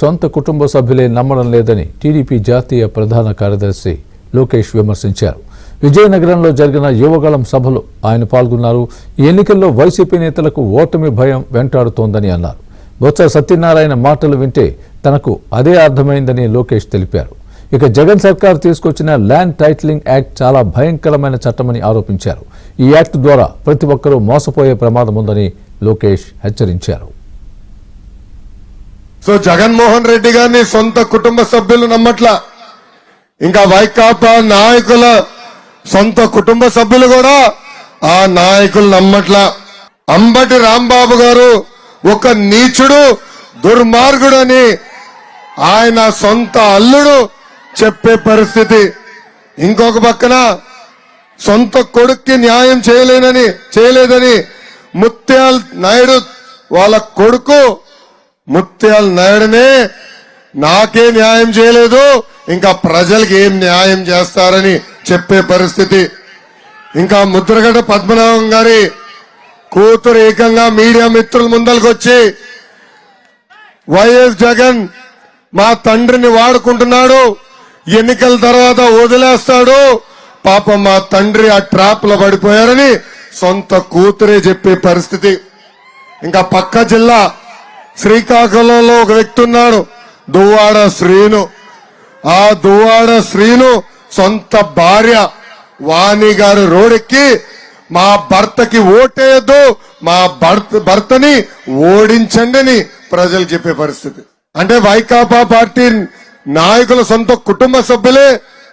సొంత కుటుంబ సభ్యులే నమ్మడం లేదని టీడీపీ జాతీయ ప్రధాన కార్యదర్శి లోకేష్ విమర్శించారు. విజయనగరంలో జరిగిన యువగళం సభలో ఆయన పాల్గొన్నారు. ఈ ఎన్నికల్లో వైసీపీ నేతలకు ఓటమి భయం వెంటాడుతోందని అన్నారు. బొత్స సత్యనారాయణ మాటలు వింటే తనకు అదే అర్థమైందని లోకేష్ తెలిపారు. ఇక జగన్ సర్కార్ తీసుకొచ్చిన ల్యాండ్ టైటిలింగ్ యాక్ట్ చాలా భయంకరమైన చట్టమని ఆరోపించారు. ఈ యాక్ట్ ద్వారా ప్రతి ఒక్కరూ మోసపోయే ప్రమాదం ఉందని లోకేష్ హెచ్చరించారు. సో జగన్మోహన్ రెడ్డి గారిని సొంత కుటుంబ సభ్యులు నమ్మట్లా, ఇంకా వైకాపా నాయకుల సొంత కుటుంబ సభ్యులు కూడా ఆ నాయకులు నమ్మట్లా. అంబటి రాంబాబు గారు ఒక నీచుడు, దుర్మార్గుడు అని ఆయన సొంత అల్లుడు చెప్పే పరిస్థితి. ఇంకొక పక్కన సొంత కొడుక్కి న్యాయం చేయలేదని ముత్యాల్ నాయుడు వాళ్ళ కొడుకు ముత్యాల్ నాయుడునే నాకే న్యాయం చేయలేదు, ఇంకా ప్రజలకు ఏం న్యాయం చేస్తారని చెప్పే పరిస్థితి. ఇంకా ముద్రగడ్డ పద్మనాభం గారి కూతురు ఏకంగా మీడియా మిత్రుల ముందరకు వచ్చి వైఎస్ జగన్ మా తండ్రిని వాడుకుంటున్నాడు, ఎన్నికల తర్వాత వదిలేస్తాడు, పాపం మా తండ్రి ఆ ట్రాప్ లో పడిపోయారని సొంత కూతురే చెప్పే పరిస్థితి. ఇంకా పక్క జిల్లా శ్రీకాకుళంలో ఒక వ్యక్తి ఉన్నాడు, దువ్వాడ శ్రీను. ఆ దువ్వాడ శ్రీను సొంత భార్య వాణి గారు రోడ్డెక్కి మా భర్తకి ఓటేయద్దు, మా భర్తని ఓడించండి అని ప్రజలు చెప్పే పరిస్థితి. అంటే వైకాపా పార్టీ నాయకుల సొంత కుటుంబ సభ్యులే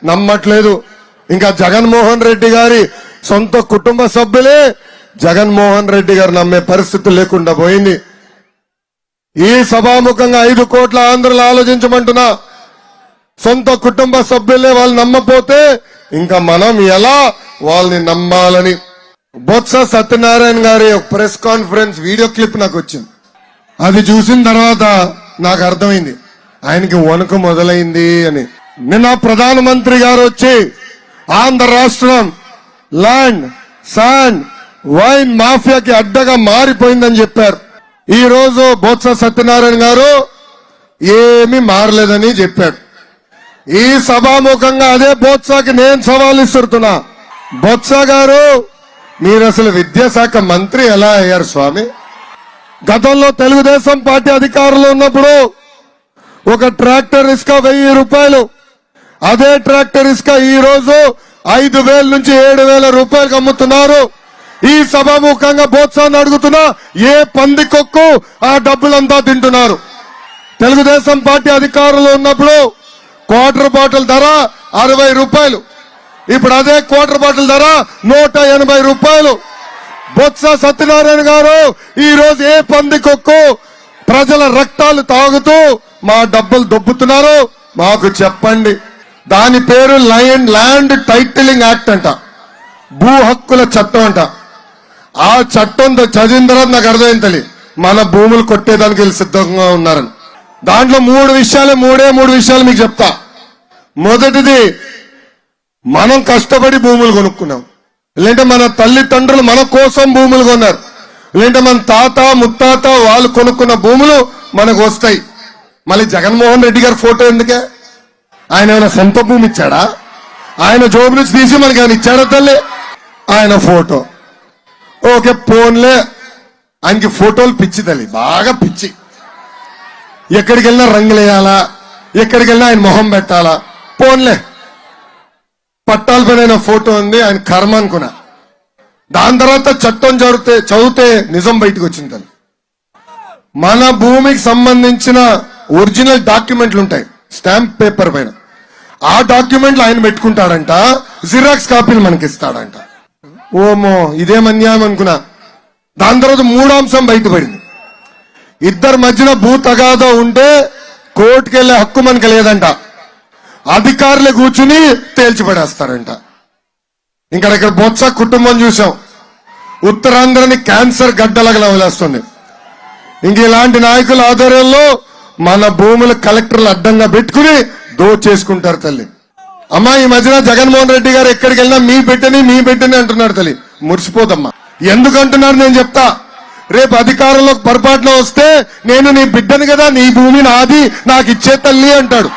నమ్మట్లేదు, ఇంకా జగన్మోహన్ రెడ్డి గారి సొంత కుటుంబ సభ్యులే జగన్మోహన్ రెడ్డి గారు నమ్మే పరిస్థితి లేకుండా పోయింది. ఈ సభాముఖంగా 5 కోట్ల ఆంధ్రులు ఆలోచించమంటున్నా, సొంత కుటుంబ సభ్యులే వాళ్ళు నమ్మపోతే ఇంకా మనం ఎలా వాళ్ళని నమ్మాలని. బొత్స సత్యనారాయణ గారి ప్రెస్ కాన్ఫరెన్స్ వీడియో క్లిప్ నాకు వచ్చింది. అది చూసిన తర్వాత నాకు అర్థమైంది ఆయనకి వణుకు మొదలైంది అని. నిన్న ప్రధానమంత్రి గారు వచ్చి ఆంధ్ర రాష్ట్రం ల్యాండ్, శాండ్, వైన్ మాఫియాకి అడ్డగా మారిపోయిందని చెప్పారు. ఈ రోజు బొత్స సత్యనారాయణ గారు ఏమీ మారలేదని చెప్పాడు. ఈ సభాముఖంగా అదే బొత్సకి నేను సవాల్ ఇస్తున్నా. బొత్స గారు, మీరు అసలు విద్యాశాఖ మంత్రి ఎలా అయ్యారు స్వామి? గతంలో తెలుగుదేశం పార్టీ అధికారంలో ఉన్నప్పుడు ఒక ట్రాక్టర్ ఇసుక 1000 రూపాయలు, అదే ట్రాక్టర్ ఇసుక ఈ రోజు 5000 నుంచి 7000 రూపాయలకు అమ్ముతున్నారు. ఈ సభాముఖంగా బొత్సాన్ని అడుగుతున్నా, ఏ పందికొక్కు ఆ డబ్బులంతా తింటున్నారు? తెలుగుదేశం పార్టీ అధికారంలో ఉన్నప్పుడు క్వార్టర్ బాటిల్ ధర 60 రూపాయలు, ఇప్పుడు అదే క్వార్టర్ బాటిల్ ధర 180 రూపాయలు. బొత్స సత్యనారాయణ గారు ఈ రోజు ఏ పందికొక్కు ప్రజల రక్తాలు తాగుతూ మా డబ్బులు దొబ్బుతున్నారు మాకు చెప్పండి. దాని పేరు ల్యాండ్ టైటిలింగ్ యాక్ట్ అంట, భూ హక్కుల చట్టం అంట. ఆ చట్టం చదివిన తర్వాత నాకు అర్థమైంది తల్లి, మన భూములు కొట్టేదానికి వీళ్ళు సిద్ధంగా ఉన్నారని. దాంట్లో మూడు విషయాలు మీకు చెప్తా. మొదటిది, మనం కష్టపడి భూములు కొనుక్కున్నాం, లేదంటే మన తల్లిదండ్రులు మన కోసం భూములు కొన్నారు, లేదంటే మన తాత ముత్తాత వాళ్ళు కొనుక్కున్న భూములు మనకు వస్తాయి. మళ్ళీ జగన్మోహన్ రెడ్డి గారి ఫోటో ఎందుకే? ఆయన ఏమైనా సొంత భూమి ఇచ్చాడా? ఆయన జోబు నుంచి తీసి మనకి ఏమైనా ఇచ్చాడా తల్లి? ఆయన ఫోటో ఓకే పోన్లే, ఆయనకి ఫోటోలు పిచ్చి తల్లి, బాగా పిచ్చి. ఎక్కడికి వెళ్ళినా రంగులు వేయాలా, ఎక్కడికి వెళ్ళినా ఆయన మొహం పెట్టాలా, పోన్లే పట్టాల పైన ఫోటో ఉంది, ఆయన కర్మ అనుకున్నా. దాని తర్వాత చట్టం చదివితే నిజం బయటకు వచ్చింది తల్లి. మన భూమికి సంబంధించిన ఒరిజినల్ డాక్యుమెంట్లు ఉంటాయి స్టాంప్ పేపర్ పైన, ఆ డాక్యుమెంట్లు ఆయన పెట్టుకుంటాడంట, జిరాక్స్ కాపీలు మనకి ఇస్తాడంట. ఓమో ఇదేం అన్యాయం అనుకున్నా. దాని తర్వాత 3వ అంశం బయటపడింది. ఇద్దరి మధ్యన భూ తగాదా ఉంటే కోర్టుకు వెళ్లే హక్కు మనకి లేదంట, అధికారులే కూర్చుని తేల్చిపడేస్తారంట. ఇక్కడ బొత్స కుటుంబం చూసాం, ఉత్తరాంధ్రని క్యాన్సర్ గడ్డలాగా వదిలేస్తుంది. ఇంక ఇలాంటి నాయకుల ఆధ్వర్యంలో మన భూముల కలెక్టర్లు అడ్డంగా పెట్టుకుని దోచేసుకుంటారు తల్లి. అమ్మా ఈ మధ్యన జగన్మోహన్ రెడ్డి గారు ఎక్కడికి వెళ్ళినా మీ పెట్టని అంటున్నారు తల్లి. మురిసిపోదమ్మా. ఎందుకంటున్నారు నేను చెప్తా. రేపు అధికారంలోకి పొరపాటున వస్తే నేను నీ బిడ్డను కదా, నీ భూమి నాది, నాకు ఇచ్చే తల్లి అంటాడు.